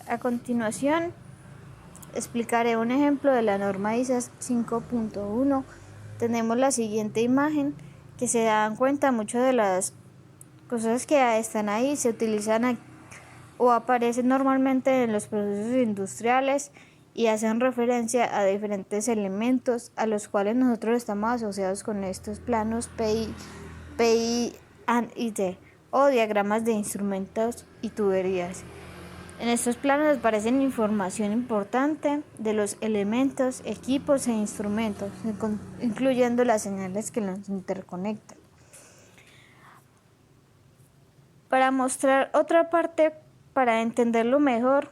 A continuación, explicaré un ejemplo de la norma ISO 5.1. Tenemos la siguiente imagen que se dan cuenta muchas de las cosas que están ahí se utilizan o aparecen normalmente en los procesos industriales y hacen referencia a diferentes elementos a los cuales nosotros estamos asociados con estos planos PI y T o diagramas de instrumentos y tuberías. En estos planos aparecen información importante de los elementos, equipos e instrumentos, incluyendo las señales que los interconectan. Para mostrar otra parte, para entenderlo mejor,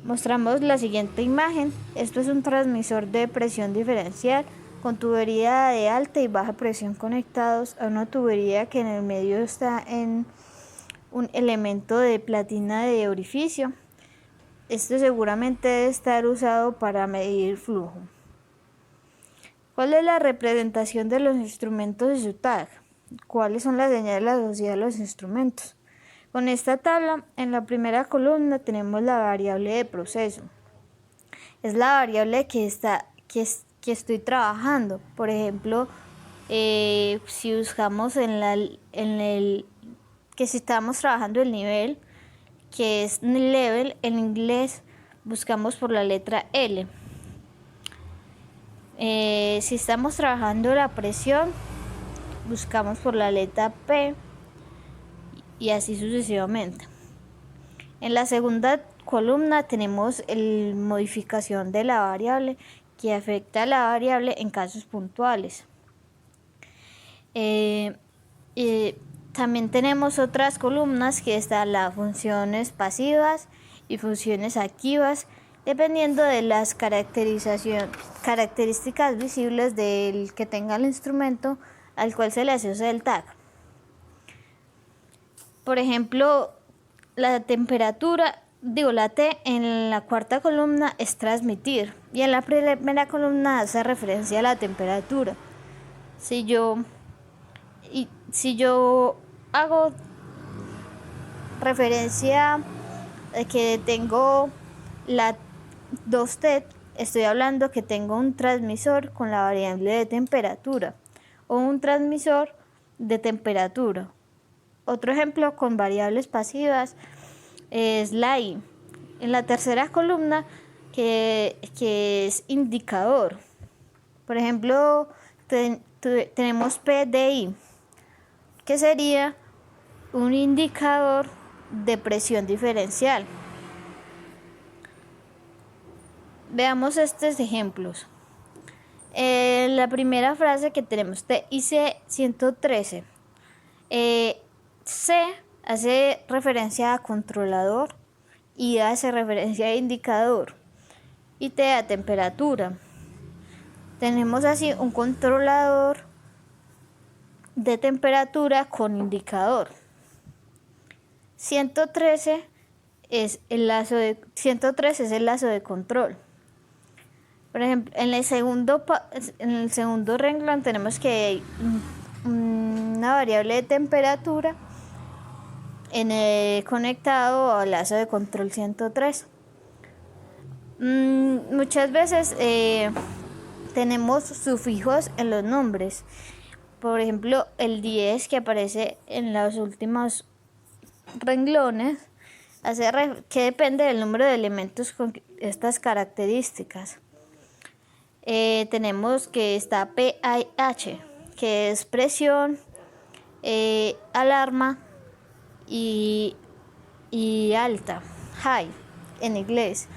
mostramos la siguiente imagen. Esto es un transmisor de presión diferencial con tubería de alta y baja presión conectados a una tubería que en el medio está en un elemento de platina de orificio. Esto seguramente debe estar usado para medir flujo. ¿Cuál es la representación de los instrumentos y su tag? ¿Cuáles son las señales asociadas a los instrumentos? Con esta tabla, en la primera columna tenemos la variable de proceso. Es la variable que estoy trabajando. Por ejemplo, si buscamos si estamos trabajando el nivel, que es level, en inglés buscamos por la letra L. Si estamos trabajando la presión, buscamos por la letra P y así sucesivamente. En la segunda columna tenemos la modificación de la variable que afecta a la variable en casos puntuales. También tenemos otras columnas que están las funciones pasivas y funciones activas, dependiendo de las características visibles del que tenga el instrumento al cual se le asocia el tag. Por ejemplo, la temperatura, la T en la cuarta columna es transmitir y en la primera columna hace referencia a la temperatura. Si yo hago referencia de que tengo la 2T, estoy hablando que tengo un transmisor con la variable de temperatura o un transmisor de temperatura. Otro ejemplo con variables pasivas es la I. En la tercera columna que es indicador. Por ejemplo, tenemos PDI, que sería un indicador de presión diferencial. Veamos estos ejemplos. La primera frase que tenemos, TIC 113. C hace referencia a controlador, I hace referencia a indicador y T a temperatura. Tenemos así un controlador de temperatura con indicador. 113 es el lazo de control. Por ejemplo, en el segundo renglón tenemos que hay una variable de temperatura conectado al lazo de control 103. Muchas veces tenemos sufijos en los nombres. Por ejemplo, el 10 que aparece en los últimos renglones que depende del número de elementos con estas características. Tenemos que está PIH, que es presión, alarma y alta, high en inglés,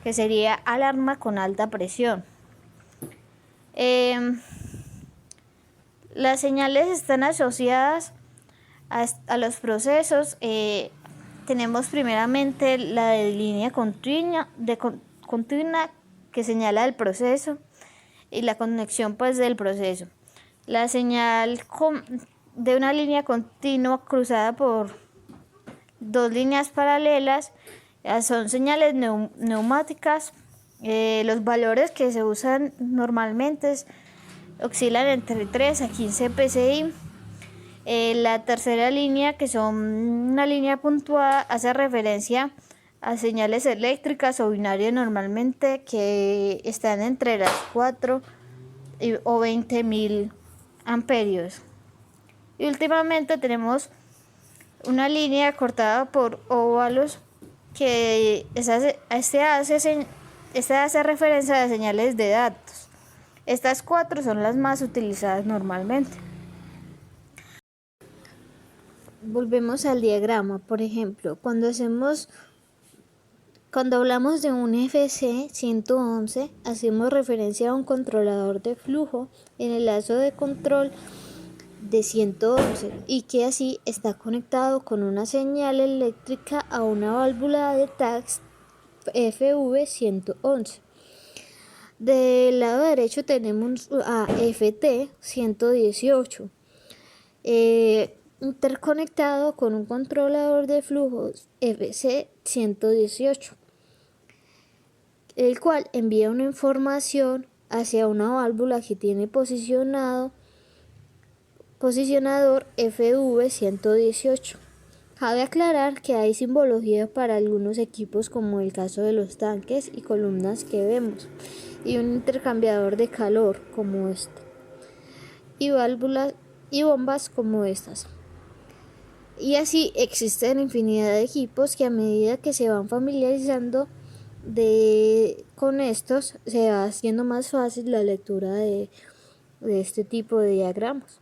que sería alarma con alta presión. Las señales están asociadas a los procesos. Tenemos primeramente la de línea continua que señala el proceso y la conexión del proceso. La señal de una línea continua cruzada por dos líneas paralelas son señales neumáticas. Los valores que se usan normalmente oscilan entre 3 a 15 psi. La tercera línea, que son una línea puntuada, hace referencia a señales eléctricas o binarias normalmente que están entre las 4 o 20.000 amperios. Y últimamente tenemos una línea cortada por óvalos que hace referencia a señales de datos. Estas 4 son las más utilizadas normalmente. Volvemos al diagrama. Por ejemplo, cuando hablamos de un FC111, hacemos referencia a un controlador de flujo en el lazo de control de 111 y que así está conectado con una señal eléctrica a una válvula de TACS FV111. Del lado derecho tenemos a FT118 interconectado con un controlador de flujos FC118, el cual envía una información hacia una válvula que tiene posicionador FV118. Cabe aclarar que hay simbología para algunos equipos, como el caso de los tanques y columnas que vemos, y un intercambiador de calor como este, y válvulas y bombas como estas. Y así existen infinidad de equipos que a medida que se van familiarizando con estos, se va haciendo más fácil la lectura de este tipo de diagramas.